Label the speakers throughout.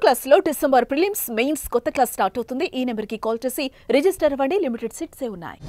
Speaker 1: Class లో December prelims mains కొత్త class start అవుతుంది. ఈ నెంబర్ కి కాల్ చేసి రిజిస్టర్ అవ్వండి. లిమిటెడ్ సీట్స్ ఉన్నాయి.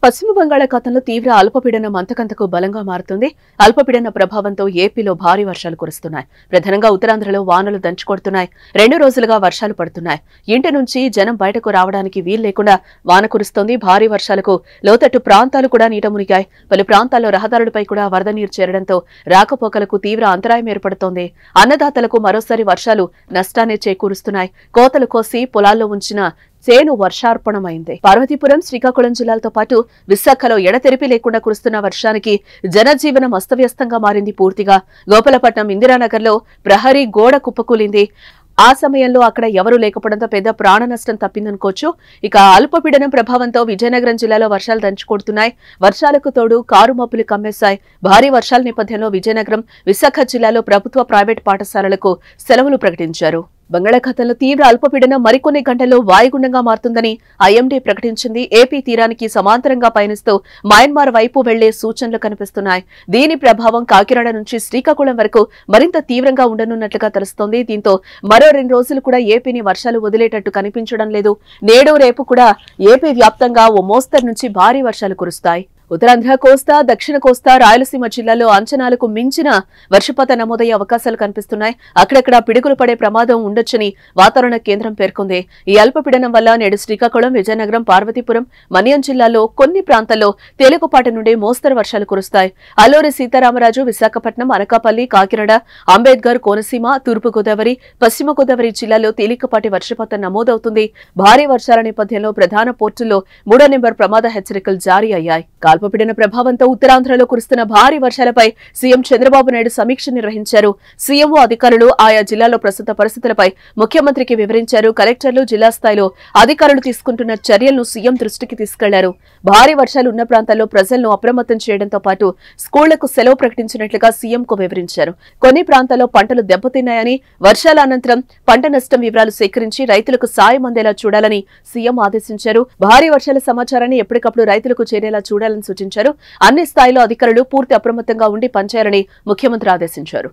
Speaker 1: పశ్చిమ బంగాళాఖాతంలో తీవ్ర అల్పపీడనం అంతకంతకు బలంగా మారుతుంది. అల్పపీడన ప్రభావంతో ఏపీలో భారీ వర్షాలు కురుస్తున్నాయి. ప్రధానంగా ఉత్తరాంధ్రలో వానలు దంచుకొడుతున్నాయి. 2 రోజులుగా వర్షాలు పడుతున్నాయి. ఇంటి నుంచి జనం బయటకు రావడానికి వీలు లేకుండా వాన కురుస్తోంది. భారీ వర్షాలకు లోతట్టు ప్రాంతాలు కూడా నీట మునిగాయి. పలు ప్రాంతాల్లో రహదారులపై కూడా వరద నీరు చేరడంతో రాకపోకలకు తీవ్ర అంతరాయం ఏర్పడుతోంది. అన్నదాతలకు మరోసారి వర్షాలు నష్టాన్ని చేకూరుస్తున్నాయి. కోతలు కోసి పొలాల్లో ఉంచిన చేను వర్షార్పణమైంది. పార్వతీపురం, శ్రీకాకుళం జిల్లాలతో పాటు విశాఖలో ఎడతెరిపి లేకుండా కురుస్తున్న వర్షానికి జనజీవనం అస్తవ్యస్తంగా మారింది. పూర్తిగా గోపాలపట్నం ఇందిరానగర్లో ప్రహరీ గోడ కుప్పకూలింది. ఆ సమయంలో అక్కడ ఎవరూ లేకపోవడంతో పెద్ద ప్రాణ నష్టం తప్పిందనుకోవచ్చు. ఇక అల్పపీడనం ప్రభావంతో విజయనగరం జిల్లాలో వర్షాలు దంచుకొడుతున్నాయి. వర్షాలకు తోడు కారు మబ్బులు కమ్మేశాయి. భారీ వర్షాల నేపథ్యంలో విజయనగరం, విశాఖ జిల్లాలో ప్రభుత్వ, ప్రైవేట్ పాఠశాలలకు సెలవులు ప్రకటించారు. బంగాళాఖాతంలో తీవ్ర అల్పపీడనం మరికొన్ని గంటల్లో వాయుగుండంగా మారుతుందని ఐఎండీ ప్రకటించింది. ఏపీ తీరానికి సమాంతరంగా పయనిస్తూ మయన్మార్ వైపు వెళ్లే సూచనలు కనిపిస్తున్నాయి. దీని ప్రభావం కాకినాడ నుంచి శ్రీకాకుళం వరకు మరింత తీవ్రంగా ఉండనున్నట్లుగా తెలుస్తోంది. దీంతో మరో 2 రోజులు కూడా ఏపీని వర్షాలు వదిలేటట్టు కనిపించడం లేదు. నేడు, రేపు కూడా ఏపీ వ్యాప్తంగా ఓ మోస్తరు నుంచి భారీ వర్షాలు కురుస్తాయి. ఉత్తరాంధ్ర, కోస్తా, దక్షిణ కోస్తా, రాయలసీమ జిల్లాల్లో అంచనాలకు మించిన వర్షపాతం నమోదయ్యే అవకాశాలు కనిపిస్తున్నాయి. అక్కడక్కడ పిడుగులు పడే ప్రమాదం ఉండొచ్చని వాతావరణ కేంద్రం పేర్కొంది. ఈ అల్పపీడనం వల్ల నేడు శ్రీకాకుళం, విజయనగరం, పార్వతీపురం, మన్యం జిల్లాల్లో కొన్ని ప్రాంతాల్లో తేలికపాటి నుండి మోస్తరు వర్షాలు కురుస్తాయి. అల్లూరి సీతారామరాజు, విశాఖపట్నం, అనకాపల్లి, కాకినాడ, అంబేద్కర్, కోనసీమ, తూర్పు గోదావరి, పశ్చిమ గోదావరి జిల్లాల్లో తేలికపాటి వర్షపాతం నమోదవుతుంది. భారీ వర్షాల నేపథ్యంలో ప్రధాన పోర్టుల్లో 3వ నెంబర్ ప్రమాద హెచ్చరికలు జారీ అయ్యాయి. అల్పపీడన ప్రభావంతో ఉత్తరాంధ్రలో కురుస్తున్న భారీ వర్షాలపై సీఎం చంద్రబాబు నాయుడు సమీక్ష నిర్వహించారు. సీఎంఓ అధికారులు ఆయా జిల్లాలో ప్రస్తుత పరిస్థితులపై ముఖ్యమంత్రికి వివరించారు. కలెక్టర్లు జిల్లా స్థాయిలో అధికారులు తీసుకుంటున్న చర్యలను సీఎం దృష్టికి తీసుకెళ్లారు. భారీ వర్షాలు ఉన్న ప్రాంతాల్లో ప్రజలను అప్రమత్తం చేయడంతో పాటు స్కూళ్లకు సెలవు ప్రకటించినట్లుగా సీఎంకు వివరించారు. కొన్ని ప్రాంతాల్లో పంటలు దెబ్బతిన్నాయని, వర్షాల అనంతరం పంట నష్టం వివరాలు సేకరించి రైతులకు సాయం అందేలా చూడాలని సీఎం ఆదేశించారు. భారీ వర్షాల సమాచారాన్ని ఎప్పటికప్పుడు రైతులకు చేరేలా చూడాలని సూచించారు. అన్ని స్థాయిలో అధికారులు పూర్తి అప్రమత్తంగా ఉండి పనిచేయాలని ముఖ్యమంత్రి ఆదేశించారు.